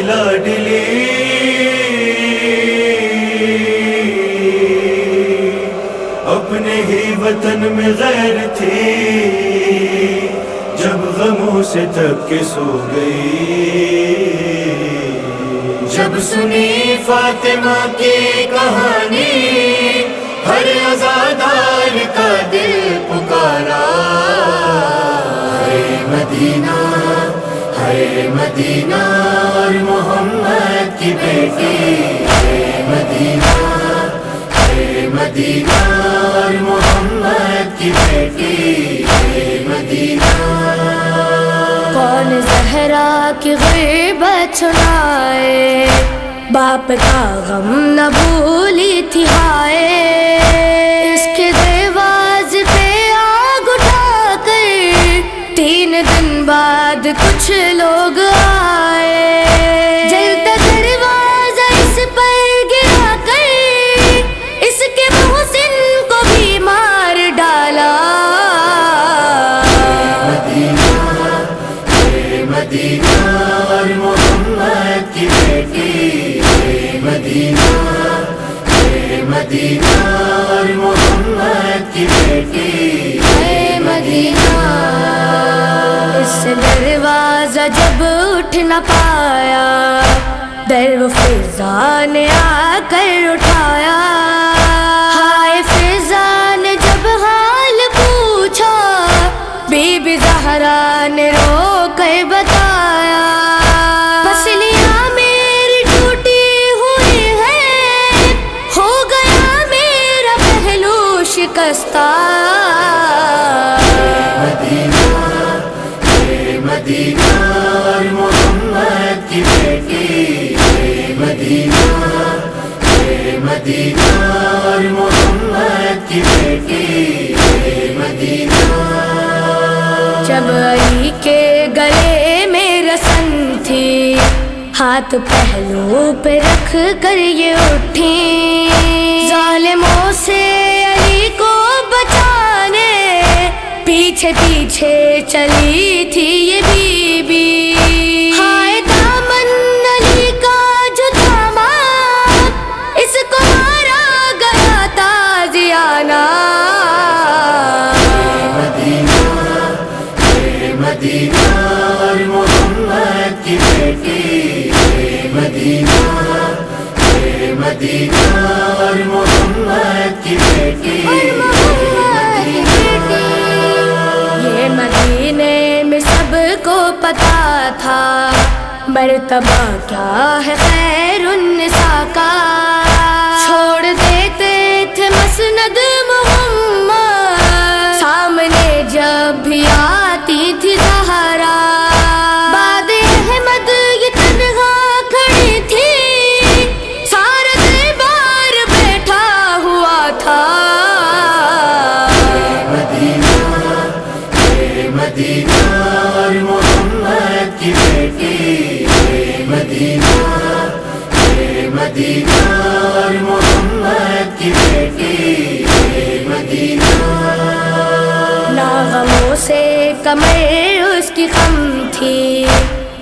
لاڈلی اپنے ہی وطن میں غیر تھی، جب غموں سے تھک کے سو گئی۔ جب سنی فاطمہ کی کہانی، ہر عزادار کا دل پکارا، ہے مدینہ ہے مدینہ اور محمد کی بیٹی، ہے مدینہ ہے مدینہ اور محمد کی بیٹی، ہے مدینہ۔ کون زہرا کی غیبت سنائے، باپ کا غم نہ بھولی تھی ہائے، اس کے دروازے پہ آگ اٹھا کر 3 دن بعد کچھ لوگ آئے، جلتا دروازہ اس پر گرا کر اس کے محسن کو بھی مار ڈالا۔ مدینہ اور محمد کی بیٹی، ہے مدینہ ہے مدینہ اور محمد کی بیٹی، ہے مدینہ۔ اس دروازہ جب اٹھ نہ پایا، در فضا نے آ کر اٹھایا، ہائے فضا نے جب حال پوچھا، بی بی زہرا نے رو کر بتایا، پسلیاں میری ٹوٹی ہوئی ہے، ہو گیا میرا پہلو شکستہ۔ مدینہ ہے مدینہ اور محمد کی بیٹی، ہے مدینہ ہے مدینہ اور محمد کی بیٹی، ہے مدینہ۔ جب علی کے گلے میں رسن تھی، ہاتھ پہلو پہ رکھ کر یہ اٹھی، ظالموں سے علی کو بچانے پیچھے پیچھے چلی تھی یہ بی بی، ہائے دامن علی کا جو تھاما، اس کو مارا گیا تازیانہ۔ مدینہ اور محمد کی بیٹی، ہے مدینہ ہے مدینہ اور محمد کی بیٹی، یہ مدینے میں سب کو پتا تھا، مرتبہ کیا ہے خیر النساء کا، چھوڑ دیتے تھے مسند محمد، سامنے جب بھی آتی تھی زہرا، بعد احمد یہ تنہا کھڑی تھی، سارا دربار بیٹھا ہوا تھا۔ مدینہ ہے مدینہ اور محمد کی بیٹی، ہے مدینہ ہے مدینہ اور محمد کی بیٹی، ہے مدینہ۔ نہ غموں سے کمر اس کی خم تھی،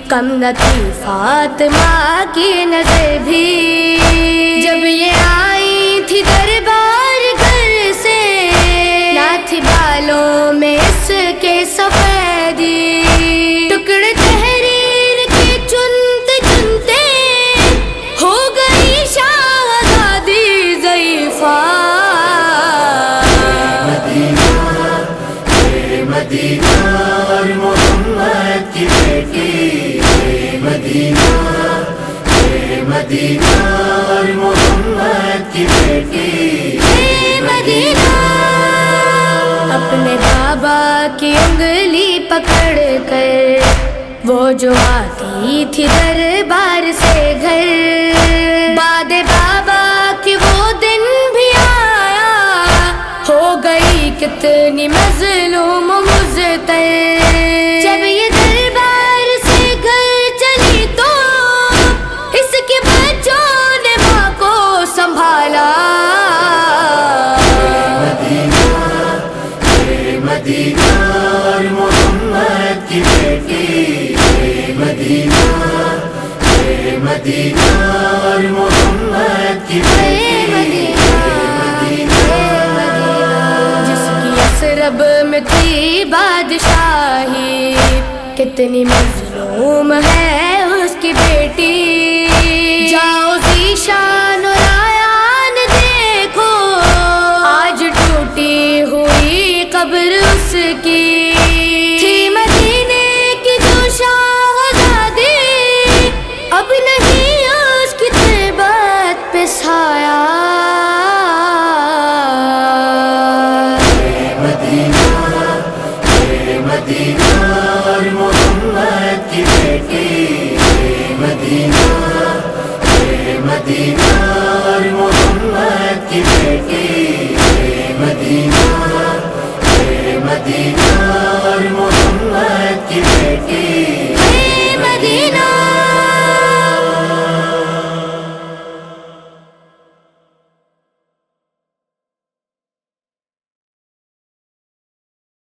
کم نہ تھی فاطمہ کی نظر بھی، جب یہ آئی تھی دربار گھر سے، نہ تھی بالوں میں اس کے سفیدی، ٹکڑے تحریر کے چنتے چنتے ہو گئی شہزادی ضعیفہ۔ مدینہ اور محمد کی بیٹی، ہے مدینہ ہے مدینہ اور محمد کی بیٹی، ہے مدینہ۔ اپنے بابا کی انگلی پکڑ کر وہ جو آتی تھی دربار سے گھر، بعد بابا کی وہ دن بھی آیا، ہو گئی کتنی مظلوم و مضطر، جب یہ دربار سے گھر چلی تو اس کے بچوں نے ماں کو سنبھالا۔ مدینہ اور محمد کی بیٹی، ہے مدینہ ہے مدینہ اور محمد کی بیٹی جس کی یثرب میں تھی بادشاہی، کتنی مظلوم ہے اس کی بیٹی، جاؤ ذیشان و رایان دیکھو، آج ٹوٹی ہوئی قبر اس کی، تھی مدینے کی جو شہزادی، اب نہیں اس کی تربت پہ سایہ، مدینہ اور محمد کی بیٹی، مدینہ اور محمد کی بیٹی، مدینہ اور محمد